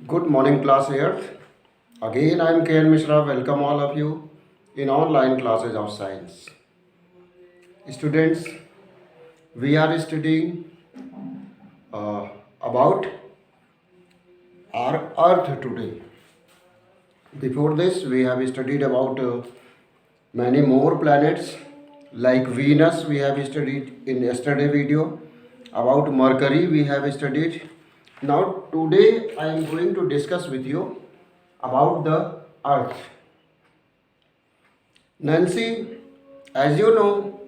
Good morning, class Earth. Again, I am KN Mishra. Welcome all of you in online classes of science. Students, we are studying uh, about our Earth today. Before this, we have studied about many more planets like Venus. We have studied in yesterday video. About Mercury, we have studied. Now, today I am going to discuss with you about the Earth. Nancy, as you know,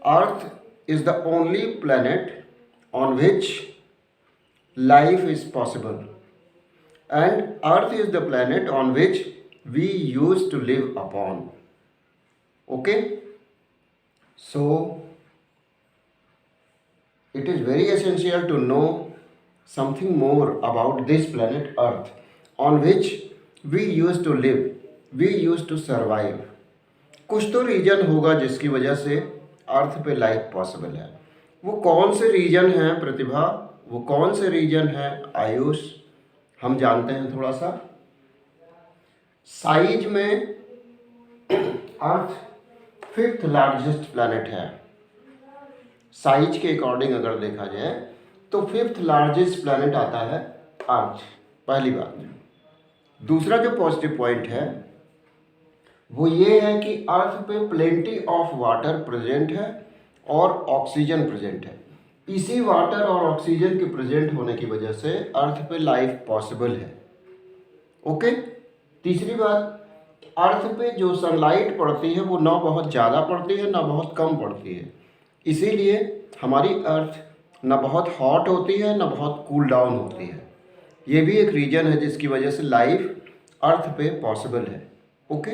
Earth is the only planet on which life is possible, and Earth is the planet on which we used to live upon. Okay, so it is very essential to know something more about this planet Earth on which we used to live, we used to survive. कुछ तो reason होगा जिसकी वजह से अर्थ पे life possible है। वो कौन से रीजन हैं प्रतिभा, वो कौन से रीजन हैं आयुष, हम जानते हैं थोड़ा सा। साइज में अर्थ फिफ्थ लार्जेस्ट प्लैनेट है। साइज के अकॉर्डिंग अगर देखा जाए तो फिफ्थ लार्जेस्ट प्लैनेट आता है अर्थ, पहली बात। दूसरा जो पॉजिटिव पॉइंट है वो ये है कि अर्थ पे प्लेंटी ऑफ वाटर प्रेजेंट है और ऑक्सीजन प्रेजेंट है। इसी वाटर और ऑक्सीजन के प्रेजेंट होने की वजह से अर्थ पे लाइफ पॉसिबल है। ओके, तीसरी बात, अर्थ पे जो सनलाइट पड़ती है वो ना बहुत ज़्यादा पड़ती है ना बहुत कम पड़ती है, इसीलिए हमारी अर्थ ना बहुत हॉट होती है ना बहुत कूल डाउन होती है। ये भी एक रीजन है जिसकी वजह से लाइफ अर्थ पे पॉसिबल है। ओके,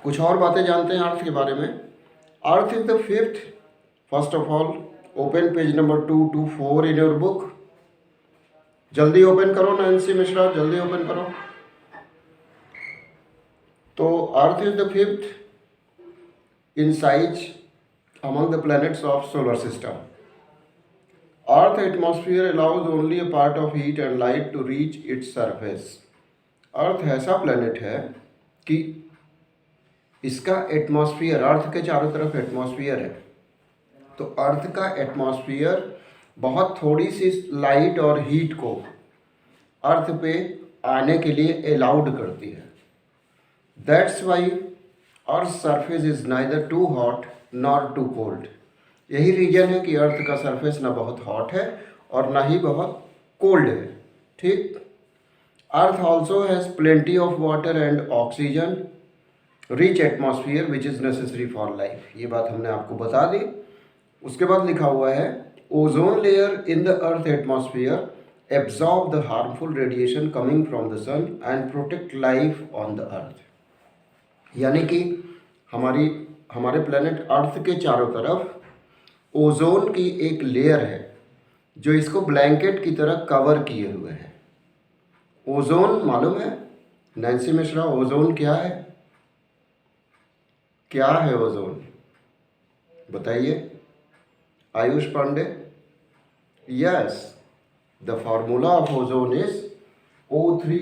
कुछ और बातें जानते हैं अर्थ के बारे में। Earth is the fifth, first of all open page number 2 to 4 in your book. जल्दी ओपन करो नैन्सी मिश्रा, जल्दी ओपन करो। तो earth is the fifth in size among the planets of solar system. Earth atmosphere allows only a part of heat and light to reach its surface. अर्थ ऐसा planet है कि इसका atmosphere, अर्थ के चारों तरफ एटमॉस्फेयर है, तो अर्थ का एटमॉस्फेयर बहुत थोड़ी सी लाइट और हीट को अर्थ पे आने के लिए अलाउड करती है। That's why earth surface is neither too hot nor too cold. यही रीजन है कि अर्थ का सरफेस ना बहुत हॉट है और ना ही बहुत कोल्ड है। ठीक, Earth also has plenty of water and oxygen, rich atmosphere which is necessary for life. ये बात हमने आपको बता दी। उसके बाद लिखा हुआ है ozone layer in the earth atmosphere absorb the harmful radiation coming from the sun and protect life on the earth. यानी कि हमारे प्लेनेट अर्थ के चारों तरफ ओजोन की एक लेयर है जो इसको ब्लैंकेट की तरह कवर किए हुए है। ओजोन मालूम है नैन्सी मिश्रा, ओजोन क्या है? क्या है ओजोन, बताइए Ayush Pandey. Yes, the formula of ozone is O3।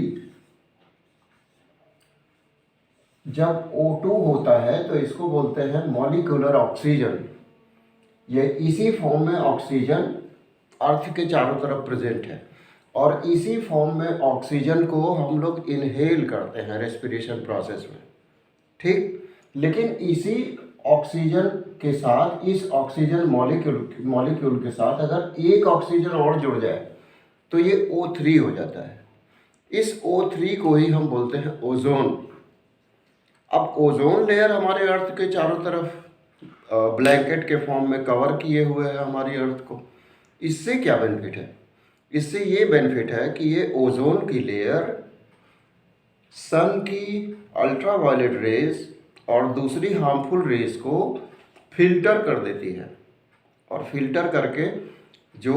जब O2 होता है तो इसको बोलते हैं मॉलिक्यूलर ऑक्सीजन। ये इसी फॉर्म में ऑक्सीजन अर्थ के चारों तरफ प्रेजेंट है और इसी फॉर्म में ऑक्सीजन को हम लोग इनहेल करते हैं रेस्पिरेशन प्रोसेस में। ठीक, लेकिन इसी ऑक्सीजन के साथ, इस ऑक्सीजन मॉलिक्यूल के साथ अगर एक ऑक्सीजन और जुड़ जाए तो ये O3 हो जाता है। इस O3 को ही हम बोलते हैं ओजोन। अब ओजोन लेयर हमारे अर्थ के चारों तरफ ब्लैंकेट के फॉर्म में कवर किए हुए है हमारी अर्थ को। इससे क्या बेनिफिट है? इससे ये बेनिफिट है कि ये ओजोन की लेयर सन की अल्ट्रावायलेट रेज और दूसरी हार्मफुल रेज को फिल्टर कर देती है, और फिल्टर करके जो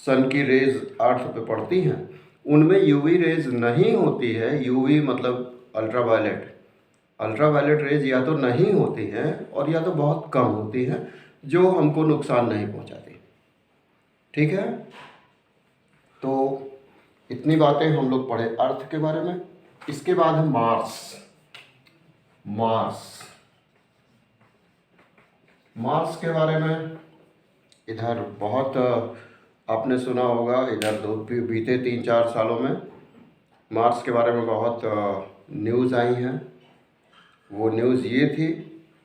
सन की रेज अर्थ पे पड़ती हैं उनमें यूवी रेज नहीं होती है। यूवी मतलब अल्ट्रावायलेट रेज या तो नहीं होती हैं और या तो बहुत कम होती हैं जो हमको नुकसान नहीं पहुंचाती। ठीक है, तो इतनी बातें हम लोग पढ़े अर्थ के बारे में। इसके बाद है मार्स। मार्स मार्स के बारे में इधर बहुत आपने सुना होगा, इधर बीते 3-4 सालों में मार्स के बारे में बहुत न्यूज़ आई हैं। वो न्यूज़ ये थी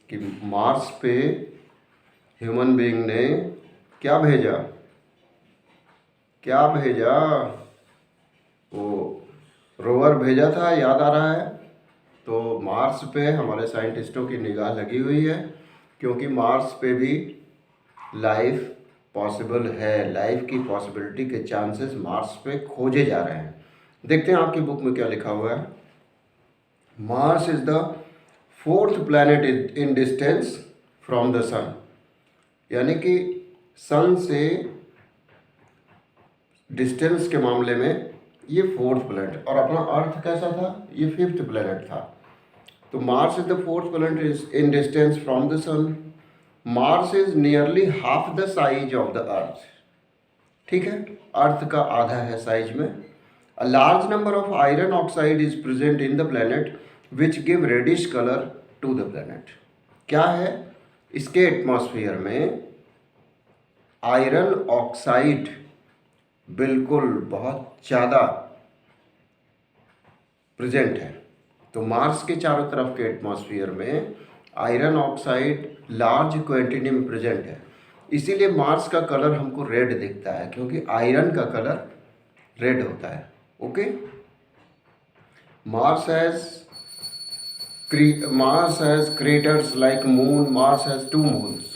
कि मार्स पे ह्यूमन बीइंग ने क्या भेजा, वो रोवर भेजा था, याद आ रहा है। तो मार्स पे हमारे साइंटिस्टों की निगाह लगी हुई है, क्योंकि मार्स पे भी लाइफ पॉसिबल है। लाइफ की पॉसिबिलिटी के चांसेस मार्स पे खोजे जा रहे हैं। देखते हैं आपकी बुक में क्या लिखा हुआ है। Mars is the 4th planet in distance from the sun, यानी कि सन से डिस्टेंस के मामले में ये 4th प्लैनेट, और अपना अर्थ कैसा था, ये 5th प्लैनेट था। तो Mars is the 4th planet in distance from the sun. Mars is nearly half the size of the earth, ठीक है, अर्थ का आधा है साइज में। A large number of iron oxide is present in the planet which give reddish colour to the planet. क्या है, इसके atmosphere में आयरन ऑक्साइड बिल्कुल बहुत ज़्यादा प्रेजेंट है। तो मार्स के चारों तरफ के एटमॉस्फेयर में आयरन ऑक्साइड लार्ज क्वांटिटी में प्रेजेंट है। इसीलिए मार्स का कलर हमको रेड दिखता है, क्योंकि आयरन का कलर रेड होता है। Okay, Mars has craters like moon. Mars has 2 moons.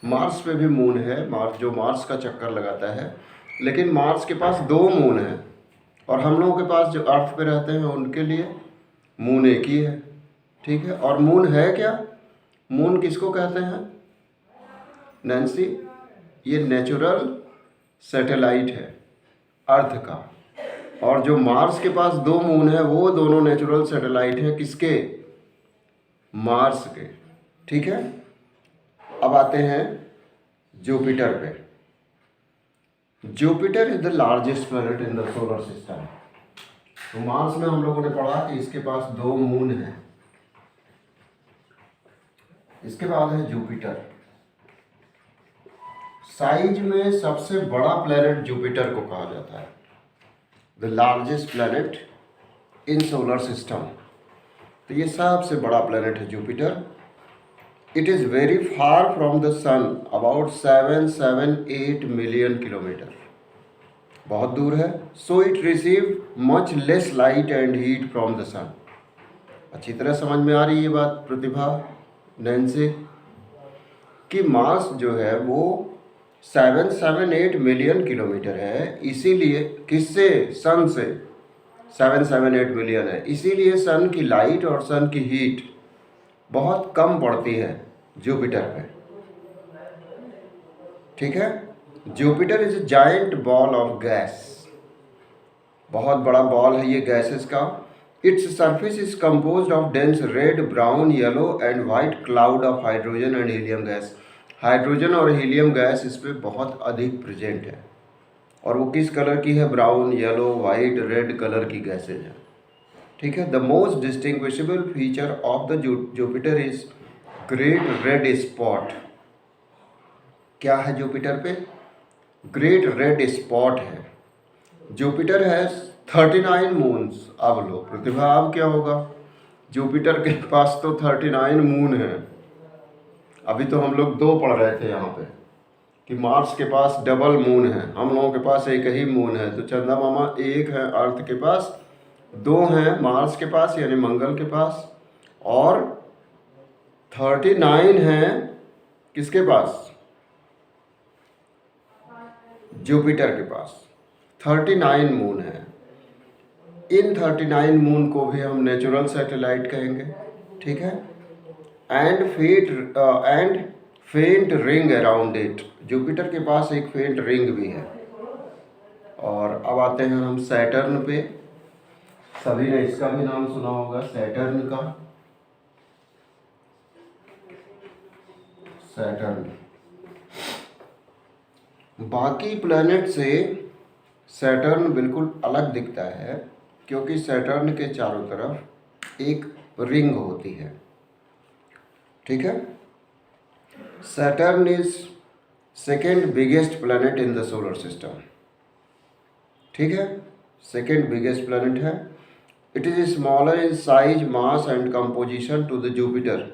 Mars पे भी मून है, जो मार्स का चक्कर लगाता है, लेकिन मार्स के पास 2 मून हैं, और हम लोगों के पास जो अर्थ पे रहते हैं उनके लिए मून एक ही है, ठीक है। और मून है क्या, मून किसको कहते हैं नैन्सी, ये नेचुरल सैटेलाइट है अर्थ का। और जो मार्स के पास 2 मून है, वो दोनों नेचुरल सैटेलाइट हैं किसके, मार्स के, ठीक है। अब आते हैं जुपिटर पे। Jupiter is the largest planet in the solar system. तो मार्स में हम लोगों ने पढ़ा कि इसके पास 2 मून हैं। इसके बाद है जुपिटर। साइज में सबसे बड़ा प्लैनेट जुपिटर को कहा जाता है, the largest planet in solar system. तो ये सबसे बड़ा प्लैनेट है Jupiter. It is very far from the sun, about 778 million kilometre, बहुत दूर है। So it receive much less light and heat from the sun. अच्छी तरह समझ में आ रही है ये बात प्रतिभा, नैन्सी, कि मार्स जो है वो 778 मिलियन किलोमीटर है, इसीलिए किससे, सन से 778 मिलियन है, इसीलिए सन की लाइट और सन की हीट बहुत कम पड़ती है जुपिटर पे, ठीक है। Jupiter is a giant ball of gas, बहुत बड़ा बॉल है ये गैसेस का। Its surface is composed of dense red, brown, yellow and white cloud of hydrogen and helium gas. Hydrogen और हीलियम गैस इस पर बहुत अधिक प्रेजेंट है, और वो किस कलर की है, brown, yellow, white, red colour की गैसेज हैं, ठीक है। The most distinguishable feature of the Jupiter is great red spot. क्या है जुपिटर पे, ग्रेट रेड स्पॉट है। जुपिटर है 39 मून्स। अब लो प्रतिभा, अब क्या होगा, जुपिटर के पास तो 39 मून है। अभी तो हम लोग 2 पढ़ रहे थे यहाँ पे कि मार्स के पास डबल मून है, हम लोगों के पास एक ही मून है। तो चंदा मामा 1 है, अर्थ के पास 2 हैं, मार्स के पास यानी मंगल के पास, और 39 हैं किसके पास, जुपिटर के पास 39 मून है। इन 39 मून को भी हम नेचुरल सैटेलाइट कहेंगे, ठीक है। एंड फेंट रिंग अराउंड इट, जुपिटर के पास एक फेंट रिंग भी है। और अब आते हैं हम सैटर्न पे। सभी ने इसका भी नाम सुना होगा, सैटर्न का। सैटर्न बाकी प्लैनेट से सैटर्न बिल्कुल अलग दिखता है क्योंकि सैटर्न के चारों तरफ एक रिंग होती है। ठीक है। Saturn is second biggest planet in the solar system. ठीक है, सेकेंड बिगेस्ट प्लैनेट है। It is smaller in size, mass and composition to the Jupiter,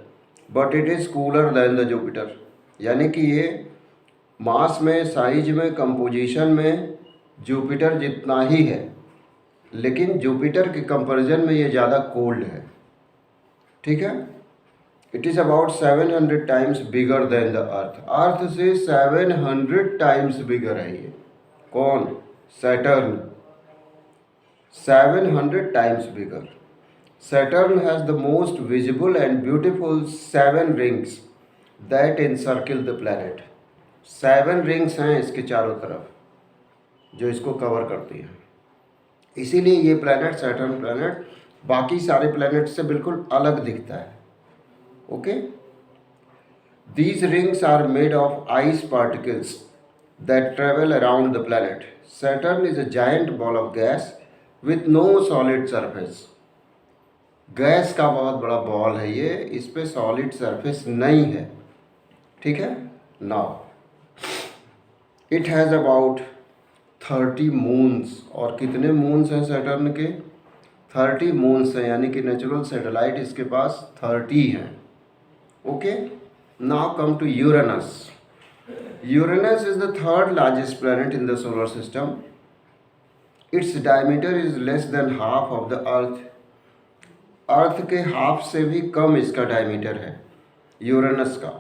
but it is cooler than the Jupiter. यानी कि ये मास में, साइज में, composition में Jupiter जितना ही है, लेकिन जुपिटर के कंपैरिजन में ये ज़्यादा कोल्ड है। ठीक है। It is about 700 times bigger than the Earth. Earth से 700 टाइम्स बिगर है ये। कौन? Saturn. 700 times bigger. Saturn has the most visible and beautiful 7 rings that encircle the planet. 7 rings हैं इसके चारों तरफ जो इसको कवर करती हैं। इसीलिए ये प्लैनेट, सैटर्न प्लैनेट, बाकी सारे प्लैनेट से बिल्कुल अलग दिखता है। Okay. These rings are made of ice particles that travel around the planet. Saturn is a giant ball of gas with no solid surface. Gas का बहुत बड़ा बॉल है ये, इस पे सॉलिड सरफेस नहीं है। ठीक है। Now it has about 30 moons. और कितने मून्स हैं सैटर्न के? 30 मून्स हैं, यानी कि नेचुरल सैटेलाइट इसके पास 30 हैं। Okay. Now come to Uranus. Uranus is the third largest planet in the solar system. Its diameter is less than half of the Earth. Earth के हाफ से भी कम इसका डायमीटर है यूरेनस का।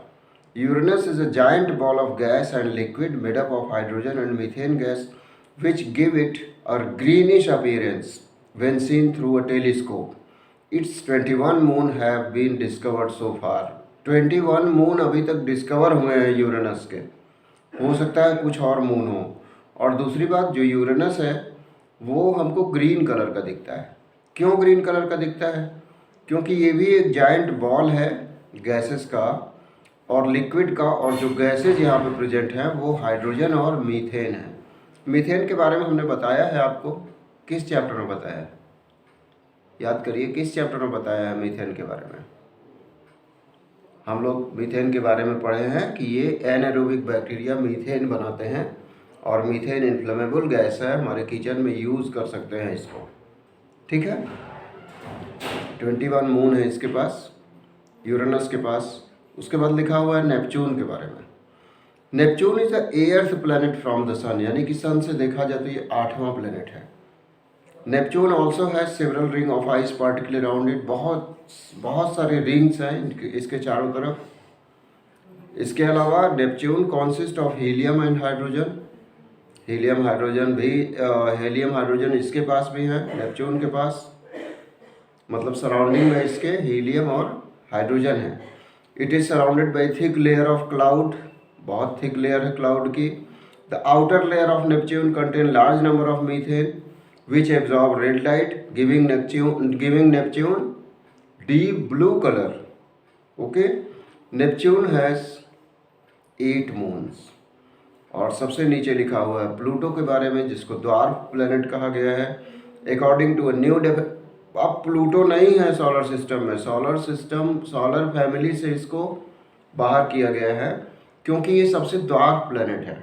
Uranus is a giant ball of gas and liquid made up of hydrogen and methane gas which give it a greenish appearance when seen through a telescope. Its 21 moon have been discovered so far. 21 moon अभी तक discover हुए हैं Uranus के। हो सकता है कुछ और मून हो। और दूसरी बात, जो यूरेनस है वो हमको ग्रीन कलर का दिखता है। क्यों ग्रीन कलर का दिखता है? क्योंकि ये भी एक जायंट बॉल है गैसेस का और लिक्विड का, और जो गैसेज यहाँ पे प्रेजेंट हैं वो हाइड्रोजन और मीथेन है। मीथेन के बारे में हमने बताया है आपको। किस चैप्टर में बताया है? याद करिए, किस चैप्टर में बताया है मीथेन के बारे में? हम लोग मीथेन के बारे में पढ़े हैं कि ये एनारोबिक बैक्टीरिया मीथेन बनाते हैं और मीथेन इन्फ्लेमेबल गैस है, हमारे किचन में यूज़ कर सकते हैं इसको। ठीक है। 21 मून है इसके पास, यूरेनस के पास। उसके बाद लिखा हुआ है नेपच्यून के बारे में। Neptune is the 8th planet from the sun, यानी कि सन से देखा जाए तो ये 8वां प्लैनेट है। Neptune also has several ring of ice particle around it. बहुत सारे रिंग्स हैं इसके चारों तरफ। इसके अलावा Neptune consist of helium and hydrogen. Helium hydrogen इसके पास भी है, नेपच्यून के पास। मतलब सराउंडिंग में इसके हीलियम और हाइड्रोजन है। It is surrounded by thick layer of cloud. बहुत थिक लेयर है क्लाउड की। The outer layer of Neptune contain large number of methane which absorb red light giving Neptune deep blue colour. Okay. Neptune has 8 moons. और सबसे नीचे लिखा हुआ है Pluto के बारे में, जिसको द्वार्फ प्लैनेट कहा गया है अकॉर्डिंग टू अ न्यू। अब प्लूटो नहीं है सोलर सिस्टम में। सोलर फैमिली से इसको बाहर किया गया है क्योंकि ये सबसे द्वार्फ प्लैनेट है,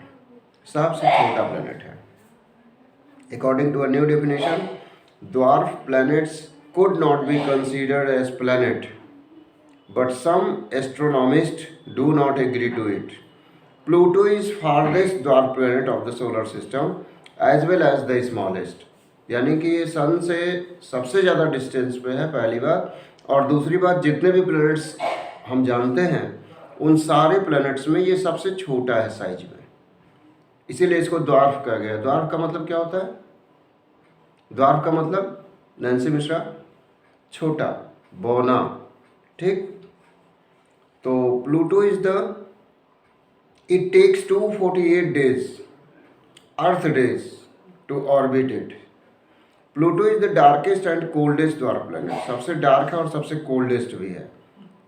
सबसे छोटा प्लैनेट है। According to a new definition, dwarf planets could not be considered as planet, but some astronomists do not agree to it. Pluto is farthest dwarf planet of the solar system as well as the smallest. यानी कि ये सन से सबसे ज़्यादा distance पे है, पहली बात। और दूसरी बात, जितने भी प्लैनेट्स हम जानते हैं उन सारे प्लैनेट्स में ये सबसे छोटा है साइज में, इसीलिए इसको द्वार्फ कहा गया। द्वार्फ का मतलब क्या होता है? द्वार्फ का मतलब, नैन्सी मिश्रा, छोटा, बौना। ठीक। तो Pluto is the, it takes 248 days, earth days, to orbit it. Pluto is the darkest and coldest dwarf planet. सबसे डार्क है और सबसे कोल्डेस्ट भी है।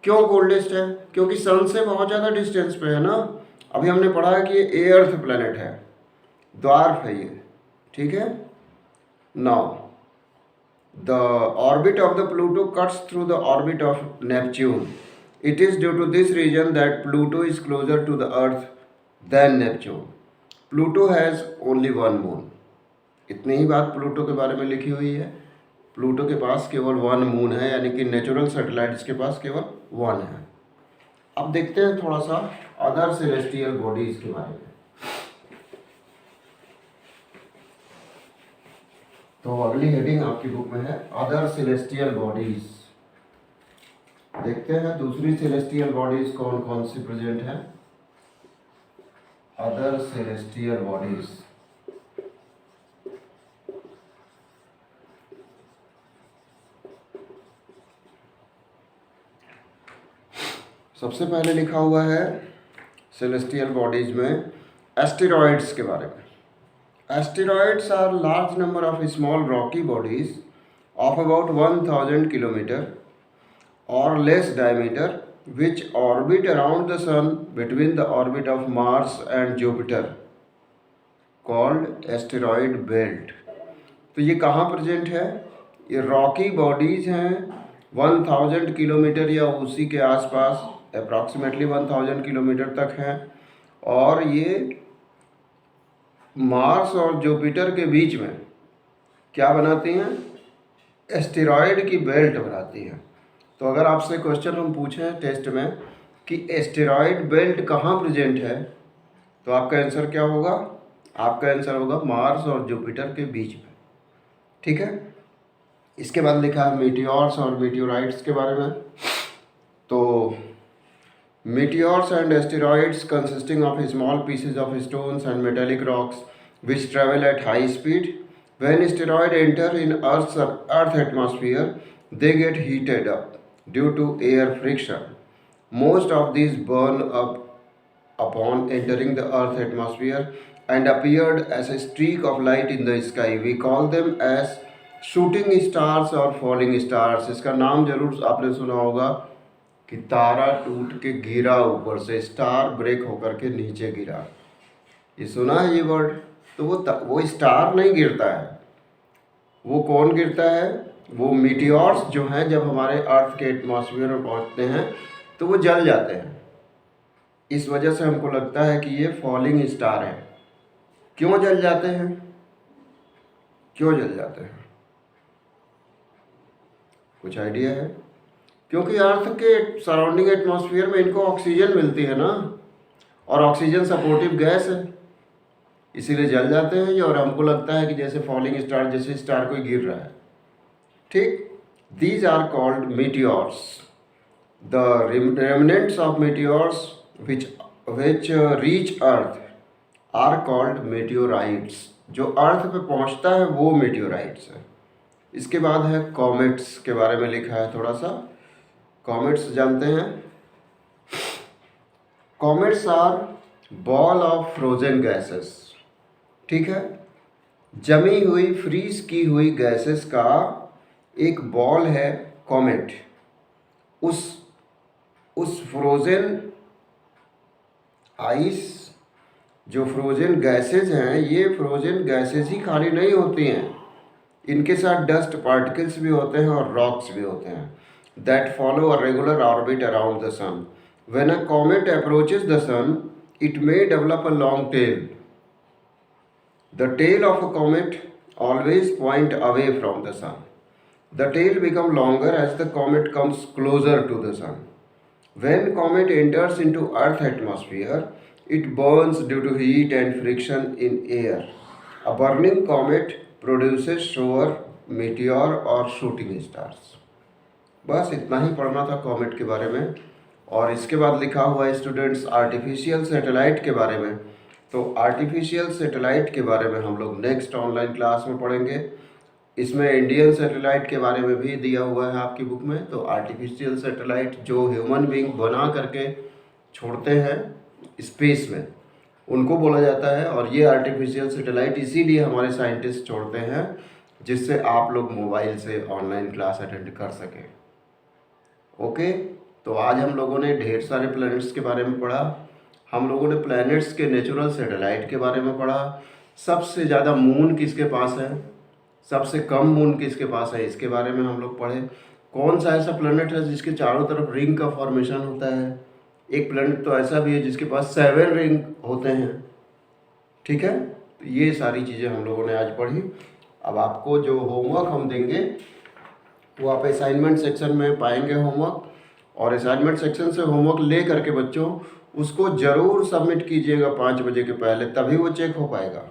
क्यों कोल्डेस्ट है? क्योंकि सन से बहुत ज़्यादा डिस्टेंस पे है ना। अभी हमने पढ़ा है कि ये अर्थ प्लैनेट है, द्वार्फ है ये। ठीक है। Now the orbit of the Pluto cuts through the orbit of Neptune. It is due to this reason that Pluto is closer to the Earth than Neptune. Pluto has only one moon. इतनी ही बात Pluto के बारे में लिखी हुई है। Pluto के पास केवल वन मून है, यानी कि नेचुरल सैटेलाइट्स के पास केवल वन है। अब देखते हैं थोड़ा सा अदर सेलेस्टियल बॉडीज के बारे में। तो अगली हेडिंग आपकी बुक में है अदर सेलेस्टियल बॉडीज। देखते हैं दूसरी सेलेस्टियल बॉडीज कौन कौन सी प्रेजेंट है। अदर सेलेस्टियल बॉडीज, सबसे पहले लिखा हुआ है सेलेस्टियल बॉडीज में एस्टेरॉइड्स के बारे में। Asteroids are large number of small rocky bodies of about 1000 km or less diameter which orbit around the sun between the orbit of Mars and Jupiter called asteroid belt। तो ये कहाँ present है? ये Rocky bodies हैं 1000 kilometre या उसी के आसपास, अप्रॉक्सीमेटली 1000 किलोमीटर तक हैं, और ये मार्स और जुपिटर के बीच में क्या बनाती हैं? एस्टेरॉयड की बेल्ट बनाती हैं। तो अगर आपसे क्वेश्चन हम पूछें टेस्ट में कि एस्टेरॉयड बेल्ट कहाँ प्रेजेंट है, तो आपका आंसर क्या होगा? आपका आंसर होगा मार्स और जुपिटर के बीच में। ठीक है। इसके बाद लिखा है मीटियोर्स और मीटियोराइट्स के बारे में। तो meteors and asteroids consisting of small pieces of stones and metallic rocks which travel at high speed. When asteroids enter in Earth atmosphere, they get heated up due to air friction. Most of these burn up upon entering the Earth atmosphere and appeared as a streak of light in the sky. We call them as shooting stars or falling stars. इसका नाम जरूर आपने सुना होगा कि तारा टूट के गिरा ऊपर से, स्टार ब्रेक होकर के नीचे गिरा। ये सुना है ये वर्ड? तो वो स्टार नहीं गिरता है। वो कौन गिरता है? वो मीटियोर्स जो हैं, जब हमारे अर्थ के एटमॉस्फेयर में पहुंचते हैं तो वो जल जाते हैं। इस वजह से हमको लगता है कि ये फॉलिंग स्टार है। क्यों जल जाते हैं? क्यों जल जाते हैं? कुछ आइडिया है? क्योंकि अर्थ के सराउंडिंग एटमॉस्फेयर में इनको ऑक्सीजन मिलती है ना, और ऑक्सीजन सपोर्टिव गैस है, इसीलिए जल जाते हैं। और हमको लगता है कि जैसे फॉलिंग स्टार, जैसे स्टार कोई गिर रहा है। ठीक। These are called meteors. The remnants of meteors which reach earth are called meteorites. जो अर्थ पे पहुंचता है वो मेटियोराइट्स है। इसके बाद है कॉमेट्स के बारे में लिखा है थोड़ा सा। कॉमेट्स जानते हैं? Comets are ball of frozen gases. ठीक है। जमी हुई, फ्रीज की हुई गैसेस का एक बॉल है कॉमेट। उस फ्रोजन आइस, जो फ्रोजन गैसेस हैं, ये फ्रोजन गैसेस ही खाली नहीं होती हैं, इनके साथ डस्ट पार्टिकल्स भी होते हैं और रॉक्स भी होते हैं that follow a regular orbit around the sun. When a comet approaches the sun, it may develop a long tail. The tail of a comet always point away from the sun. The tail becomes longer as the comet comes closer to the sun. When comet enters into Earth atmosphere, it burns due to heat and friction in air. A burning comet produces shower, meteor or shooting stars. बस इतना ही पढ़ना था comet के बारे में। और इसके बाद लिखा हुआ है स्टूडेंट्स आर्टिफिशियल सैटेलाइट के बारे में। तो आर्टिफिशियल सैटेलाइट के बारे में हम लोग नेक्स्ट ऑनलाइन क्लास में पढ़ेंगे। इसमें इंडियन सैटेलाइट के बारे में भी दिया हुआ है आपकी बुक में। तो आर्टिफिशियल सैटेलाइट जो ह्यूमन बीइंग बना करके छोड़ते हैं स्पेस में, उनको बोला जाता है। और ये आर्टिफिशियल सैटेलाइट इसीलिए हमारे साइंटिस्ट छोड़ते हैं जिससे आप लोग मोबाइल से ऑनलाइन क्लास अटेंड कर सकें। ओके। तो आज हम लोगों ने ढेर सारे प्लैनेट्स के बारे में पढ़ा। हम लोगों ने प्लैनेट्स के नेचुरल सैटेलाइट के बारे में पढ़ा, सबसे ज़्यादा मून किसके पास है, सबसे कम मून किसके पास है, इसके बारे में हम लोग पढ़े। कौन सा ऐसा प्लैनेट है जिसके चारों तरफ रिंग का फॉर्मेशन होता है। एक प्लैनेट तो ऐसा भी है जिसके पास 7 रिंग होते हैं। ठीक है, तो ये सारी चीज़ें हम लोगों ने आज पढ़ी। अब आपको जो होमवर्क हम देंगे वो आप असाइनमेंट सेक्शन में पाएंगे होमवर्क, और असाइनमेंट सेक्शन से होमवर्क ले करके बच्चों उसको ज़रूर सबमिट कीजिएगा 5 बजे के पहले, तभी वो चेक हो पाएगा।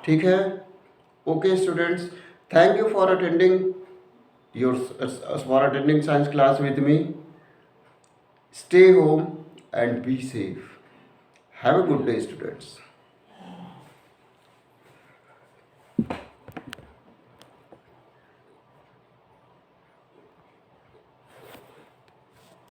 ठीक है, okay students, thank you for attending science class with me. Stay home and be safe. Have a good day students.